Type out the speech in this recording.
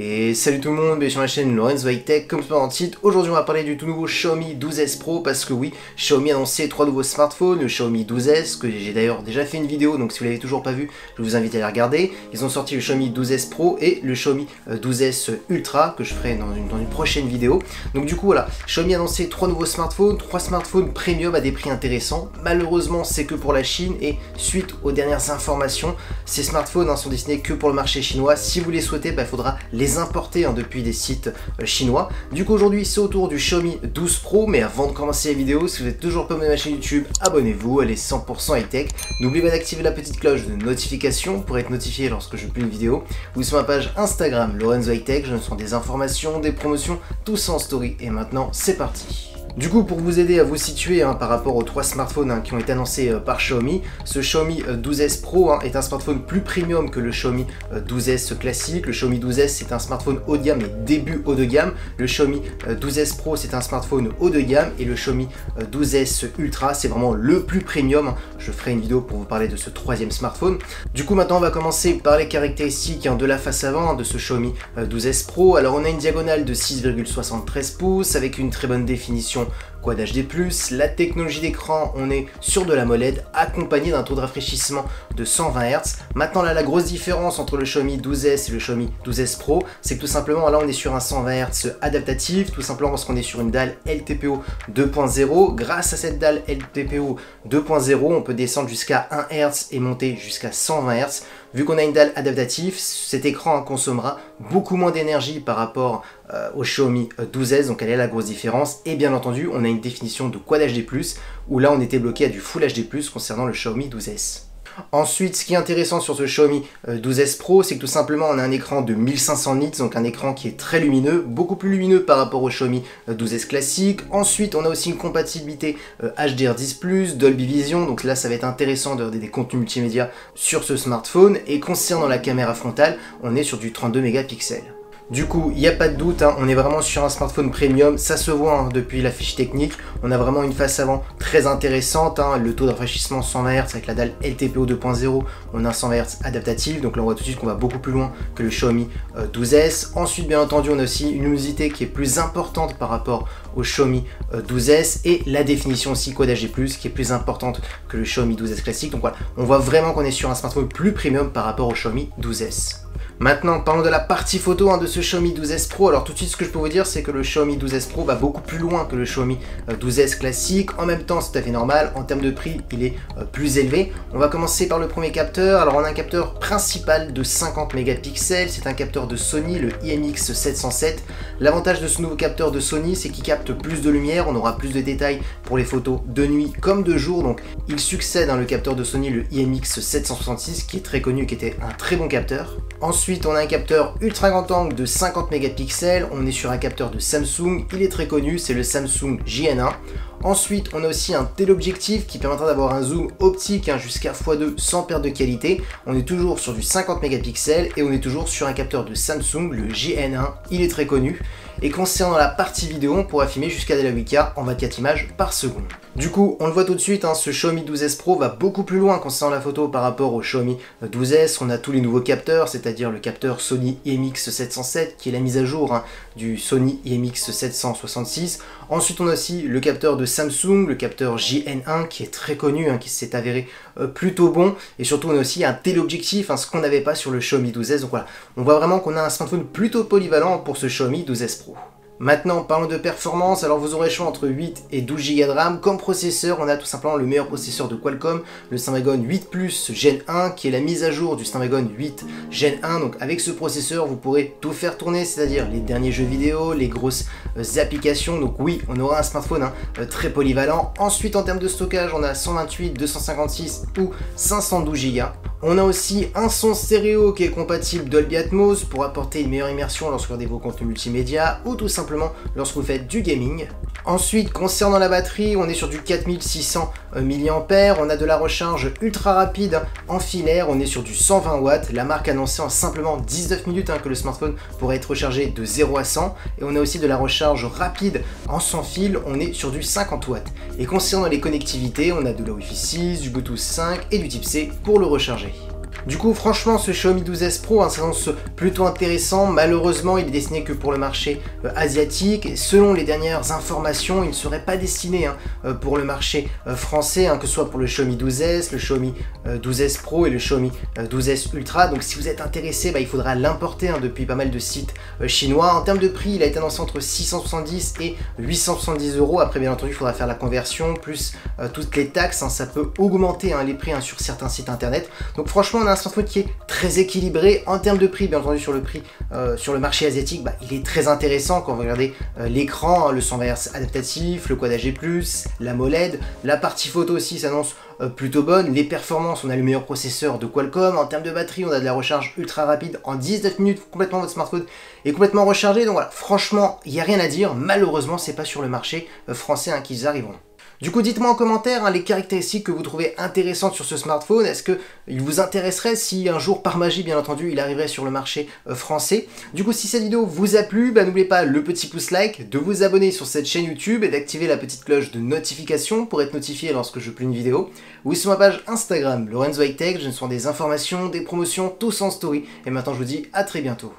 Et salut tout le monde, bienvenue sur ma chaîne Lorenzo High Tech. Comme dans le titre, aujourd'hui on va parler du tout nouveau Xiaomi 12S Pro parce que oui, Xiaomi a annoncé 3 nouveaux smartphones, le Xiaomi 12S, que j'ai d'ailleurs déjà fait une vidéo, donc si vous l'avez toujours pas vu, je vous invite à la regarder. Ils ont sorti le Xiaomi 12S Pro et le Xiaomi 12S Ultra, que je ferai dans une prochaine vidéo. Donc du coup voilà, Xiaomi a annoncé 3 nouveaux smartphones, 3 smartphones premium à des prix intéressants. Malheureusement c'est que pour la Chine et suite aux dernières informations, ces smartphones sont destinés que pour le marché chinois. Si vous les souhaitez, il faudra les importer depuis des sites chinois. Du coup aujourd'hui c'est au tour du Xiaomi 12 Pro, mais avant de commencer la vidéo, si vous n'êtes toujours pas abonné à ma chaîne YouTube, abonnez-vous, elle est 100% high-tech. N'oubliez pas d'activer la petite cloche de notification pour être notifié lorsque je publie une vidéo. Vous sur ma page Instagram Lorenzo High Tech, je sens des informations, des promotions, tout ça en story. Et maintenant c'est parti. Du coup, pour vous aider à vous situer par rapport aux 3 smartphones qui ont été annoncés par Xiaomi, ce Xiaomi 12S Pro est un smartphone plus premium que le Xiaomi 12S classique. Le Xiaomi 12S c'est un smartphone haut de gamme et début haut de gamme. Le Xiaomi 12S Pro c'est un smartphone haut de gamme et le Xiaomi 12S Ultra c'est vraiment le plus premium. Je ferai une vidéo pour vous parler de ce 3e smartphone. Du coup, maintenant on va commencer par les caractéristiques de la face avant de ce Xiaomi 12S Pro. Alors on a une diagonale de 6,73 pouces avec une très bonne définition Quad HD+, la technologie d'écran, on est sur de la AMOLED accompagné d'un taux de rafraîchissement de 120 Hz. Maintenant là, la grosse différence entre le Xiaomi 12S et le Xiaomi 12S Pro, c'est que tout simplement là on est sur un 120 Hz adaptatif, tout simplement parce qu'on est sur une dalle LTPO 2.0. Grâce à cette dalle LTPO 2.0, on peut descendre jusqu'à 1 Hz et monter jusqu'à 120 Hz. Vu qu'on a une dalle adaptative, cet écran consommera beaucoup moins d'énergie par rapport au Xiaomi 12S, donc elle est la grosse différence. Et bien entendu, on a une définition de Quad HD+, où là on était bloqué à du Full HD+, concernant le Xiaomi 12S. Ensuite, ce qui est intéressant sur ce Xiaomi 12S Pro, c'est que tout simplement on a un écran de 1500 nits, donc un écran qui est très lumineux, beaucoup plus lumineux par rapport au Xiaomi 12S classique. Ensuite, on a aussi une compatibilité HDR10+, Dolby Vision, donc là ça va être intéressant de regarder des contenus multimédia sur ce smartphone. Et concernant la caméra frontale, on est sur du 32 mégapixels. Du coup, il n'y a pas de doute, on est vraiment sur un smartphone premium, ça se voit depuis la fiche technique. On a vraiment une face avant très intéressante, le taux de rafraîchissement 120 Hz avec la dalle LTPO 2.0, on a un 120 Hz adaptatif, donc là on voit tout de suite qu'on va beaucoup plus loin que le Xiaomi 12S. Ensuite, bien entendu, on a aussi une luminosité qui est plus importante par rapport au Xiaomi 12S et la définition aussi Quad HD+, qui est plus importante que le Xiaomi 12S classique. Donc voilà, on voit vraiment qu'on est sur un smartphone plus premium par rapport au Xiaomi 12S. Maintenant, parlons de la partie photo de ce Xiaomi 12S Pro. Alors tout de suite, ce que je peux vous dire, c'est que le Xiaomi 12S Pro va beaucoup plus loin que le Xiaomi 12S classique. En même temps, c'est tout à fait normal. En termes de prix, il est plus élevé. On va commencer par le premier capteur. Alors on a un capteur principal de 50 mégapixels. C'est un capteur de Sony, le IMX707. L'avantage de ce nouveau capteur de Sony, c'est qu'il capte plus de lumière. On aura plus de détails pour les photos de nuit comme de jour. Donc il succède le capteur de Sony, le IMX766, qui est très connu, qui était un très bon capteur. Ensuite, on a un capteur ultra grand angle de 50 mégapixels, on est sur un capteur de Samsung, il est très connu, c'est le Samsung JN1. Ensuite, on a aussi un téléobjectif qui permettra d'avoir un zoom optique jusqu'à x2 sans perte de qualité. On est toujours sur du 50 mégapixels et on est toujours sur un capteur de Samsung, le JN1, il est très connu. Et concernant la partie vidéo, on pourra filmer jusqu'à de la 8K en 24 images par seconde. Du coup, on le voit tout de suite, ce Xiaomi 12S Pro va beaucoup plus loin concernant la photo par rapport au Xiaomi 12S. On a tous les nouveaux capteurs, c'est-à-dire le capteur Sony IMX707 qui est la mise à jour du Sony IMX766. Ensuite, on a aussi le capteur de Samsung, le capteur JN1 qui est très connu, qui s'est avéré plutôt bon. Et surtout, on a aussi un téléobjectif, ce qu'on n'avait pas sur le Xiaomi 12S. Donc voilà, on voit vraiment qu'on a un smartphone plutôt polyvalent pour ce Xiaomi 12S Pro. Maintenant, parlons de performance. Alors vous aurez le choix entre 8 et 12 Go de RAM. Comme processeur, on a tout simplement le meilleur processeur de Qualcomm, le Snapdragon 8 Plus Gen 1, qui est la mise à jour du Snapdragon 8 Gen 1. Donc avec ce processeur, vous pourrez tout faire tourner, c'est-à-dire les derniers jeux vidéo, les grosses applications. Donc oui, on aura un smartphone très polyvalent. Ensuite, en termes de stockage, on a 128, 256 ou 512 Go. On a aussi un son stéréo qui est compatible Dolby Atmos pour apporter une meilleure immersion lorsque vous regardez vos contenus multimédia ou tout simplement lorsque vous faites du gaming. Ensuite, concernant la batterie, on est sur du 4600 mAh, on a de la recharge ultra rapide en filaire, on est sur du 120 watts, la marque annonçait en simplement 19 minutes que le smartphone pourrait être rechargé de 0 à 100, et on a aussi de la recharge rapide en sans fil, on est sur du 50 watts. Et concernant les connectivités, on a de la Wi-Fi 6, du Bluetooth 5 et du type C pour le recharger. Du coup, franchement, ce Xiaomi 12S Pro s'annonce plutôt intéressant. Malheureusement, il est destiné que pour le marché asiatique. Et selon les dernières informations, il ne serait pas destiné pour le marché français, que ce soit pour le Xiaomi 12S, le Xiaomi 12S Pro et le Xiaomi 12S Ultra. Donc si vous êtes intéressé, il faudra l'importer depuis pas mal de sites chinois. En termes de prix, il a été annoncé entre 670 et 870 euros. Après, bien entendu, il faudra faire la conversion, plus toutes les taxes. Ça peut augmenter les prix sur certains sites internet. Donc franchement, on a un smartphone qui est très équilibré. En termes de prix, bien entendu, sur le marché asiatique, il est très intéressant quand vous regardez l'écran, le 120 Hz adaptatif, le Quad AG+, l'AMOLED. La partie photo aussi s'annonce plutôt bonne. Les performances, on a le meilleur processeur de Qualcomm. En termes de batterie, on a de la recharge ultra rapide. En 19 minutes, complètement votre smartphone est complètement rechargé. Donc voilà, franchement, il n'y a rien à dire. Malheureusement, c'est pas sur le marché français qu'ils arriveront. Du coup, dites-moi en commentaire les caractéristiques que vous trouvez intéressantes sur ce smartphone. Est-ce qu'il vous intéresserait si un jour, par magie, bien entendu, il arriverait sur le marché français? Du coup, si cette vidéo vous a plu, n'oubliez pas le petit pouce like, de vous abonner sur cette chaîne YouTube et d'activer la petite cloche de notification pour être notifié lorsque je publie une vidéo. Ou sur ma page Instagram, Lorenzo High Tech, je ne des informations, des promotions, tous en story. Et maintenant, je vous dis à très bientôt.